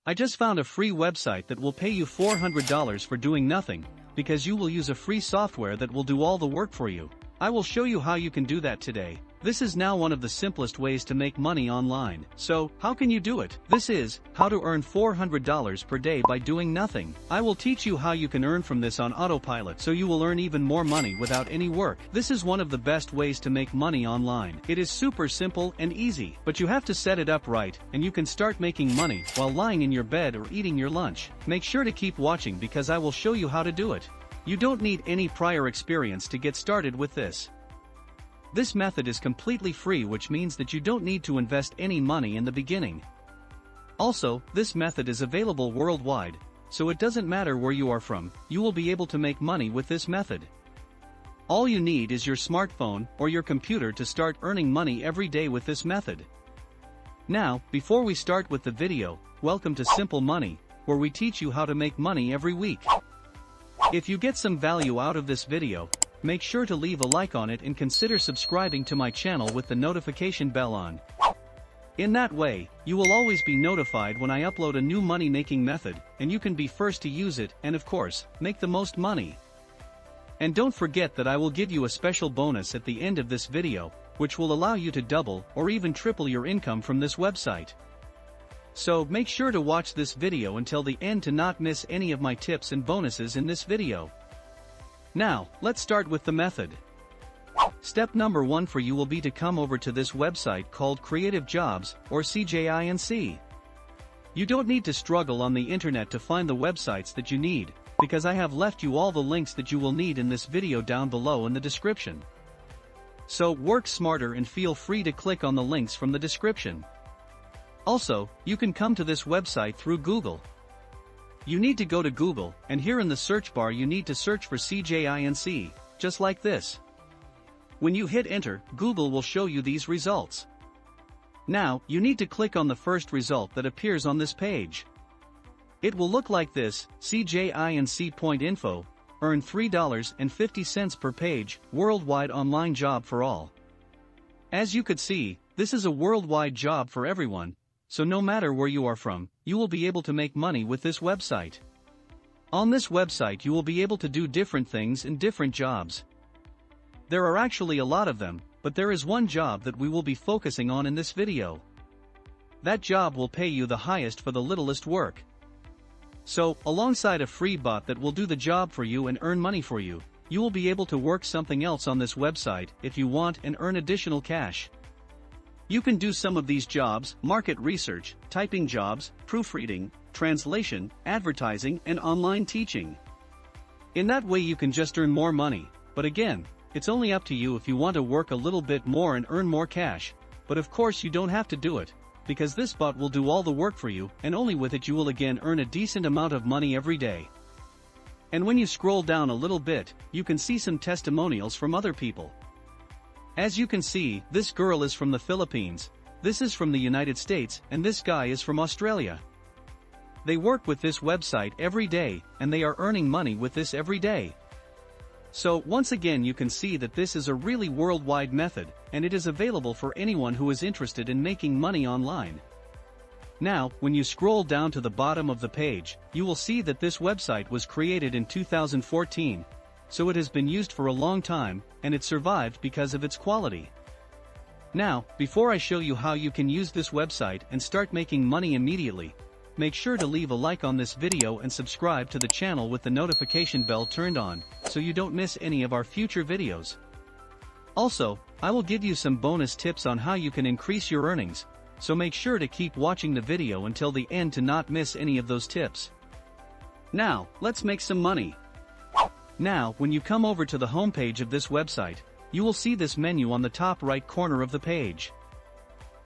I just found a free website that will pay you $400 for doing nothing, because you will use a free software that will do all the work for you. I will show you how you can do that today. This is now one of the simplest ways to make money online. So, how can you do it? This is how to earn $400 per day by doing nothing. I will teach you how you can earn from this on autopilot so you will earn even more money without any work. This is one of the best ways to make money online. It is super simple and easy, but you have to set it up right, and you can start making money while lying in your bed or eating your lunch. Make sure to keep watching because I will show you how to do it. You don't need any prior experience to get started with this. This method is completely free, which means that you don't need to invest any money in the beginning. Also, this method is available worldwide, so it doesn't matter where you are from, you will be able to make money with this method. All you need is your smartphone or your computer to start earning money every day with this method. Now, before we start with the video, welcome to Simple Money, where we teach you how to make money every week. If you get some value out of this video, make sure to leave a like on it and consider subscribing to my channel with the notification bell on. In that way, you will always be notified when I upload a new money-making method, and you can be first to use it and, of course, make the most money. And don't forget that I will give you a special bonus at the end of this video, which will allow you to double or even triple your income from this website. So make sure to watch this video until the end to not miss any of my tips and bonuses in this video. Now, let's start with the method. Step number 1 for you will be to come over to this website called Creative Jobs, or CJINC. You don't need to struggle on the internet to find the websites that you need, because I have left you all the links that you will need in this video down below in the description. So work smarter and feel free to click on the links from the description. Also, you can come to this website through Google. You need to go to Google, and here in the search bar you need to search for CJINC, just like this. When you hit enter, Google will show you these results. Now, you need to click on the first result that appears on this page. It will look like this: CJINC.info, earn $3.50 per page, worldwide online job for all. As you could see, this is a worldwide job for everyone, so no matter where you are from, you will be able to make money with this website. On this website you will be able to do different things in different jobs. There are actually a lot of them, but there is one job that we will be focusing on in this video. That job will pay you the highest for the littlest work. So, alongside a free bot that will do the job for you and earn money for you, you will be able to work something else on this website if you want and earn additional cash. You can do some of these jobs: market research, typing jobs, proofreading, translation, advertising, and online teaching. In that way you can just earn more money, but again, it's only up to you if you want to work a little bit more and earn more cash, but of course you don't have to do it, because this bot will do all the work for you, and only with it you will again earn a decent amount of money every day. And when you scroll down a little bit, you can see some testimonials from other people. As you can see, this girl is from the Philippines, this is from the United States, and this guy is from Australia. They work with this website every day, and they are earning money with this every day. So, once again you can see that this is a really worldwide method, and it is available for anyone who is interested in making money online. Now, when you scroll down to the bottom of the page, you will see that this website was created in 2014. So it has been used for a long time, and it survived because of its quality. Now, before I show you how you can use this website and start making money immediately, make sure to leave a like on this video and subscribe to the channel with the notification bell turned on, so you don't miss any of our future videos. Also, I will give you some bonus tips on how you can increase your earnings, so make sure to keep watching the video until the end to not miss any of those tips. Now, let's make some money. Now, when you come over to the homepage of this website, you will see this menu on the top right corner of the page.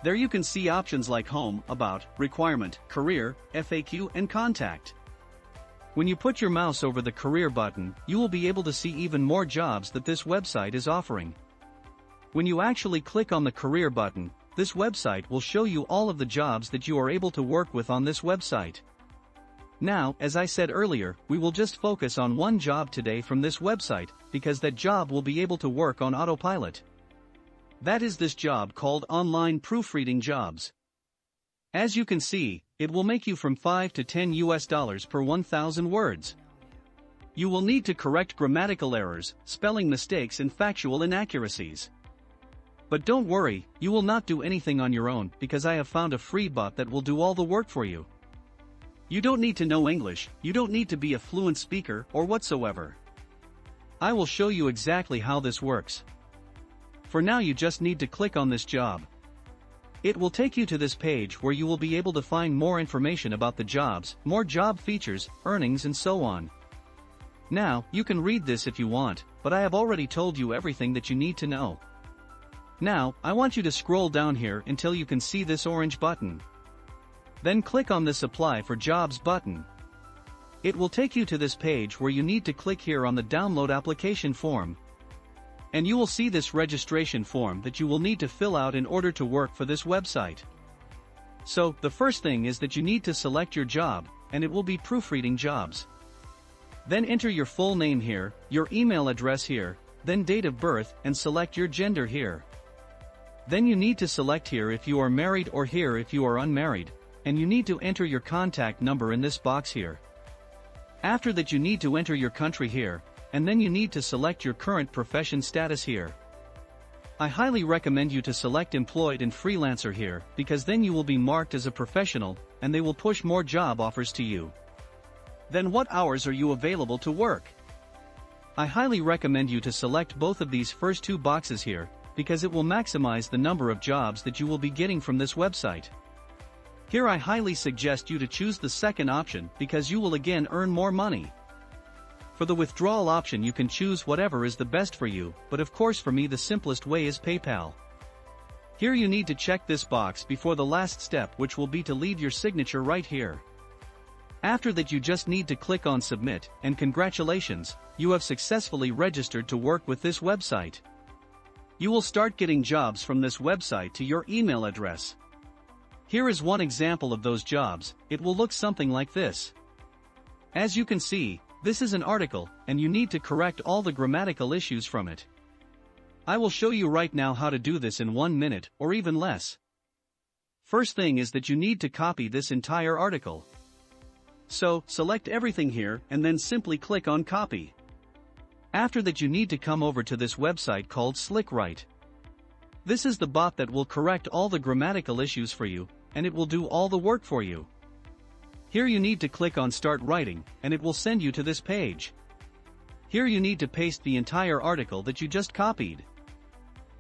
There you can see options like Home, About, Requirement, Career, FAQ, and Contact. When you put your mouse over the Career button, you will be able to see even more jobs that this website is offering. When you actually click on the Career button, this website will show you all of the jobs that you are able to work with on this website. Now, as I said earlier, we will just focus on one job today from this website, because that job will be able to work on autopilot. That is this job called Online Proofreading Jobs. As you can see, It will make you from 5 to 10 US dollars per 1,000 words. You will need to correct grammatical errors, spelling mistakes and factual inaccuracies. But don't worry, you will not do anything on your own because I have found a free bot that will do all the work for you. You don't need to know English, you don't need to be a fluent speaker or whatsoever. I will show you exactly how this works. For now you just need to click on this job. It will take you to this page where you will be able to find more information about the jobs, more job features, earnings and so on. Now, you can read this if you want, but I have already told you everything that you need to know. Now, I want you to scroll down here until you can see this orange button. Then click on this Apply for Jobs button. It will take you to this page where you need to click here on the Download Application Form. And you will see this registration form that you will need to fill out in order to work for this website. So, the first thing is that you need to select your job, and it will be proofreading jobs. Then enter your full name here, your email address here, then date of birth, and select your gender here. Then you need to select here if you are married or here if you are unmarried, and you need to enter your contact number in this box here. After that you need to enter your country here, and then you need to select your current profession status here. I highly recommend you to select employed and freelancer here, because then you will be marked as a professional, and they will push more job offers to you. Then what hours are you available to work? I highly recommend you to select both of these first two boxes here, because it will maximize the number of jobs that you will be getting from this website. Here I highly suggest you to choose the second option because you will again earn more money. For the withdrawal option you can choose whatever is the best for you, but of course for me the simplest way is PayPal. Here you need to check this box before the last step, which will be to leave your signature right here. After that you just need to click on Submit, and congratulations, you have successfully registered to work with this website. You will start getting jobs from this website to your email address. Here is one example of those jobs. It will look something like this. As you can see, this is an article, and you need to correct all the grammatical issues from it. I will show you right now how to do this in 1 minute, or even less. First thing is that you need to copy this entire article. So, select everything here, and then simply click on Copy. After that you need to come over to this website called SlickWrite. This is the bot that will correct all the grammatical issues for you, and it will do all the work for you. Here you need to click on Start Writing, and it will send you to this page. Here you need to paste the entire article that you just copied.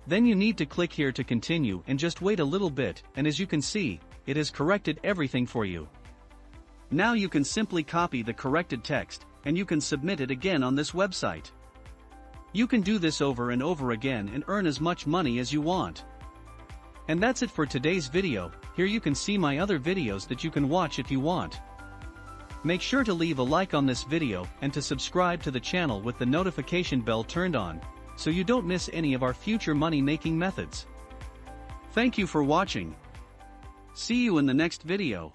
Then you need to click here to continue and just wait a little bit, and as you can see, it has corrected everything for you. Now you can simply copy the corrected text, and you can submit it again on this website. You can do this over and over again and earn as much money as you want. And that's it for today's video. Here you can see my other videos that you can watch if you want. Make sure to leave a like on this video and to subscribe to the channel with the notification bell turned on, so you don't miss any of our future money-making methods. Thank you for watching. See you in the next video.